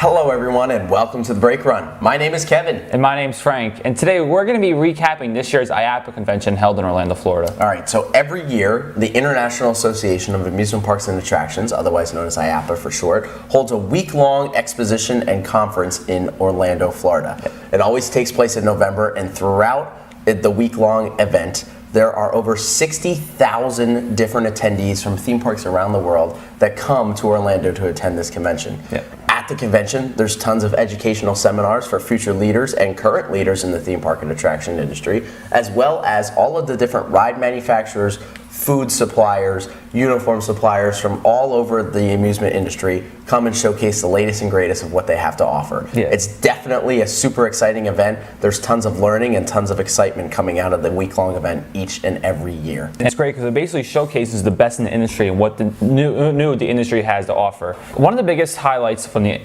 Hello everyone and welcome to the Break Run. My name is Kevin. And my name's Frank. And today we're going to be recapping this year's IAAPA convention held in Orlando, Florida. Alright, so every year, the International Association of Amusement Parks and Attractions, otherwise known as IAAPA for short, holds a week-long exposition and conference in Orlando, Florida. It always takes place in November, and throughout the week-long event, there are over 60,000 different attendees from theme parks around the world that come to Orlando to attend this convention. At the convention, there's tons of educational seminars for future leaders and current leaders in the theme park and attraction industry, as well as all of the different ride manufacturers, food suppliers, uniform suppliers from all over the amusement industry come and showcase the latest and greatest of what they have to offer. It's definitely a super exciting event. There's tons of learning and tons of excitement coming out of the week-long event each and every year. It's great because it basically showcases the best in the industry and what the new the industry has to offer. One of the biggest highlights from the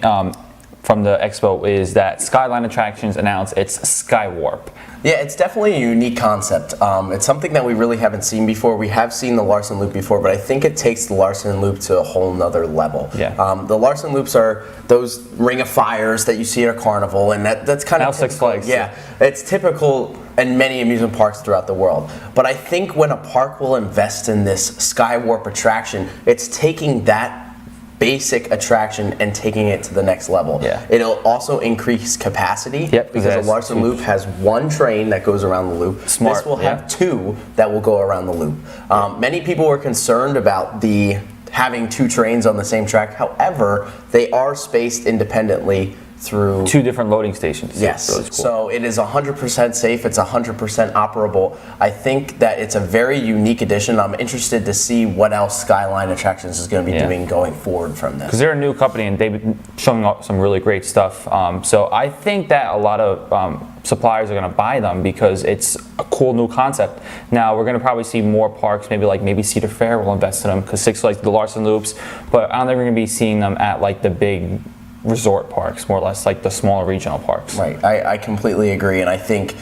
expo is that Skyline Attractions announced its Skywarp. Yeah, it's definitely a unique concept. It's something that we really haven't seen before. We have seen the Larson Loop before, but I think it takes the Larson Loop to a whole nother level. The Larson Loops are those ring of fires that you see at a carnival, and that's kind of Six Flags. Yeah, it's typical in many amusement parks throughout the world. But I think when a park will invest in this Skywarp attraction, it's taking that basic attraction and taking it to the next level. It'll also increase capacity because the Larson Loop has one train that goes around the loop. This will have two that will go around the loop. Many people were concerned about having two trains on the same track. However, they are spaced independently through two different loading stations. Yes, really cool. So it is 100% safe, it's 100% operable. I think that it's a very unique addition. I'm interested to see what else Skyline Attractions is going to be doing going forward from this. Because they're a new company and they've been showing off some really great stuff. So I think that a lot of suppliers are going to buy them because it's a cool new concept. Now we're going to probably see more parks, maybe Cedar Fair will invest in them because Six Flags, the Larson Loops, but I don't think we're going to be seeing them at like the big resort parks, more or less like the smaller regional parks. Right, I completely agree, and I think,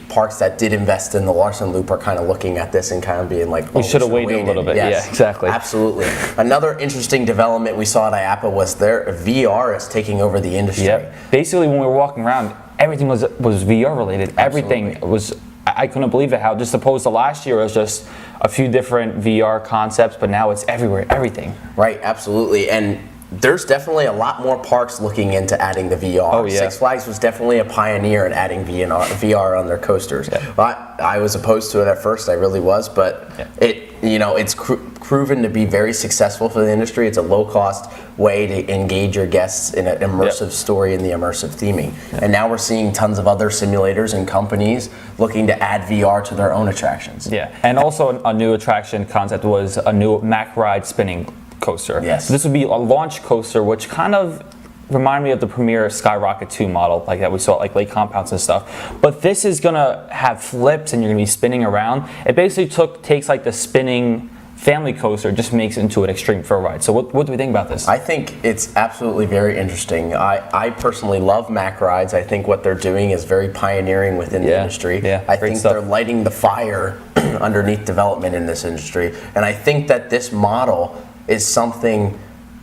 parks that did invest in the Larson Loop are kind of looking at this and kind of being like, we should have waited a little bit. Yes, yeah, exactly. Absolutely. Another interesting development we saw at IAAPA was their VR is taking over the industry. Basically, when we were walking around, everything was VR related. Everything was. I couldn't believe it how, just opposed to last year, it was just a few different VR concepts, but now it's everywhere, everything. Right, absolutely, and there's definitely a lot more parks looking into adding the VR. Six Flags was definitely a pioneer in adding VR on their coasters. I was opposed to it at first, I really was, but it's proven to be very successful for the industry. It's a low-cost way to engage your guests in an immersive story in the immersive theming. And now we're seeing tons of other simulators and companies looking to add VR to their own attractions. And also a new attraction concept was a new Mack ride spinning coaster. So this would be a launch coaster, which kind of reminded me of the premier Skyrocket 2 model, like that we saw at like Lake Compounds and stuff. But this is gonna have flips, and you're gonna be spinning around. It basically takes like the spinning family coaster, just makes it into an extreme thrill ride. So what do we think about this? I think it's absolutely very interesting. I personally love Mack rides. I think what they're doing is very pioneering within the industry. I think they're lighting the fire underneath development in this industry, and I think that this model is something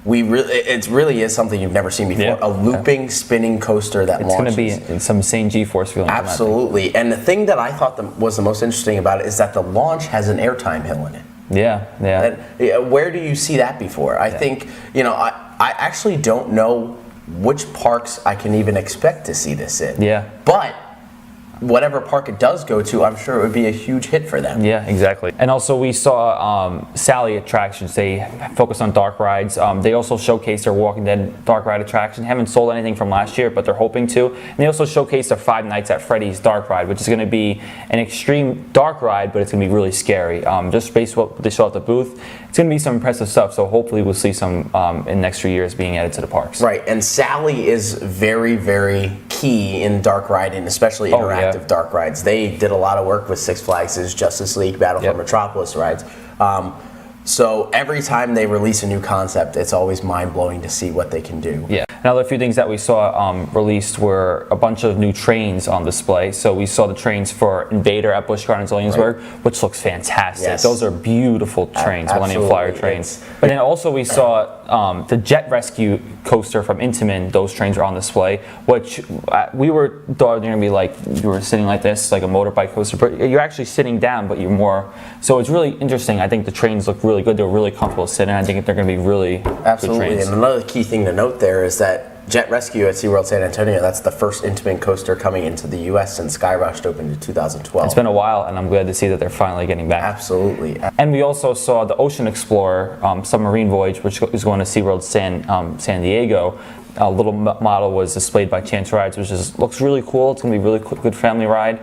it really is something you've never seen before. A looping, spinning coaster that launches. It's going to be some insane G-force feeling. Absolutely. And the thing that I thought was the most interesting about it is that the launch has an airtime hill in it. And where do you see that before? I think, I actually don't know which parks I can even expect to see this in. But whatever park it does go to, I'm sure it would be a huge hit for them. Exactly. And also we saw Sally Attractions. They focus on dark rides. They also showcased their Walking Dead dark ride attraction. Haven't sold anything from last year, but they're hoping to. And they also showcased their 5 Nights at Freddy's dark ride, which is going to be an extreme dark ride, but it's going to be really scary. Just based on what they saw at the booth, it's going to be some impressive stuff. So hopefully we'll see some in the next few years being added to the parks. Right. And Sally is very, very key in dark riding, especially interactive dark rides. They did a lot of work with Six Flags' Justice League Battle for Metropolis rides. So every time they release a new concept, it's always mind-blowing to see what they can do. Yeah. Another few things that we saw released were a bunch of new trains on display. So we saw the trains for invadR at Busch Gardens, Williamsburg, which looks fantastic. Yes. Those are beautiful trains, Millennium Absolutely. Flyer trains. But then also we saw the Jet Rescue coaster from Intamin. Those trains are on display, which we were thought they're gonna be like, you were sitting like this, like a motorbike coaster, but you're actually sitting down, but you're more. So it's really interesting. I think the trains look really good. They're really comfortable sitting. I think they're gonna be really Absolutely. good trains. And another key thing to note there is that Jet Rescue at SeaWorld San Antonio, that's the first Intamin coaster coming into the U.S. since Skyrush opened in 2012. It's been a while, and I'm glad to see that they're finally getting back. Absolutely. And we also saw the Ocean Explorer submarine voyage, which is going to SeaWorld San Diego. A little model was displayed by Chance Rides, which looks really cool. It's going to be a really good family ride.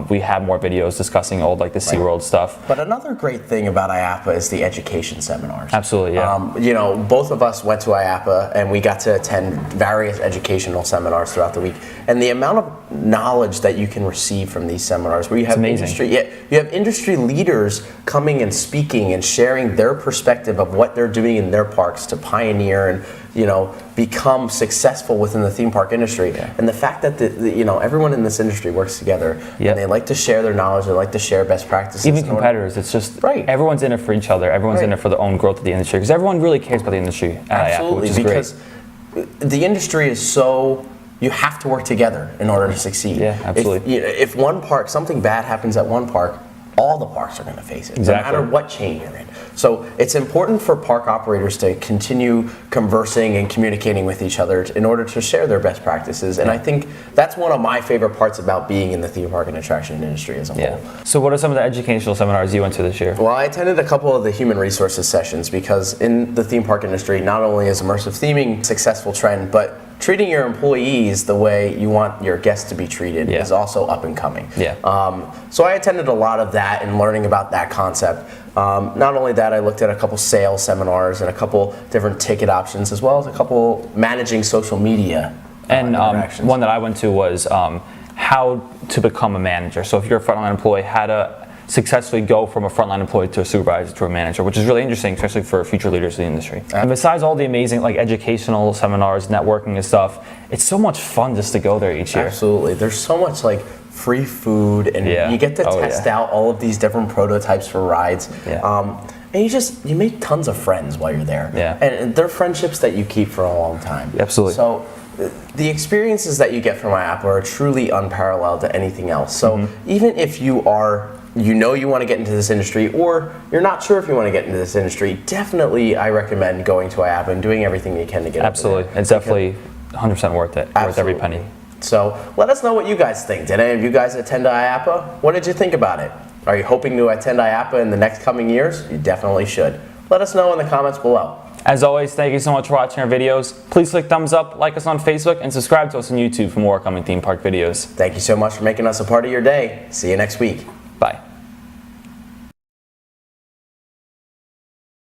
We have more videos discussing all like the SeaWorld stuff. But another great thing about IAAPA is the education seminars. Absolutely, yeah. You know, both of us went to IAAPA and we got to attend various educational seminars throughout the week. And the amount of knowledge that you can receive from these seminars, where you have you have industry leaders coming and speaking and sharing their perspective of what they're doing in their parks to pioneer and, you know, become successful within the theme park industry. Yeah. And the fact that you know, everyone in this industry works together and they like to share their knowledge, they like to share best practices. Even competitors, it's just everyone's in it for each other. Everyone's in it for their own growth of the industry, because everyone really cares about the industry at IAAPA, which is because the industry is so, you have to work together in order to succeed. Yeah, absolutely. If one park, something bad happens at one park, all the parks are going to face it, no matter what chain you're in. So it's important for park operators to continue conversing and communicating with each other in order to share their best practices. And I think that's one of my favorite parts about being in the theme park and attraction industry as a whole. So what are some of the educational seminars you went to this year? Well, I attended a couple of the human resources sessions because in the theme park industry, not only is immersive theming a successful trend, but treating your employees the way you want your guests to be treated is also up and coming. So I attended a lot of that and learning about that concept. Not only that, I looked at a couple sales seminars and a couple different ticket options, as well as a couple managing social media. And one that I went to was how to become a manager. So if you're a frontline employee, how to successfully go from a frontline employee to a supervisor to a manager, which is really interesting, especially for future leaders in the industry. And besides all the amazing like educational seminars, networking and stuff, it's so much fun just to go there each year. Absolutely. There's so much like free food and you get to test out all of these different prototypes for rides. And you make tons of friends while you're there. And they're friendships that you keep for a long time. Absolutely. So the experiences that you get from IAAPA are truly unparalleled to anything else. So even if you are, you know, you want to get into this industry, or you're not sure if you want to get into this industry, definitely I recommend going to IAAPA and doing everything you can to get Absolutely. Into there. It's definitely 100% worth it. Worth every penny. So let us know what you guys think. Did any of you guys attend IAAPA? What did you think about it? Are you hoping to attend IAAPA in the next coming years? You definitely should. Let us know in the comments below. As always, thank you so much for watching our videos. Please click thumbs up, like us on Facebook, and subscribe to us on YouTube for more upcoming theme park videos. Thank you so much for making us a part of your day. See you next week. Bye.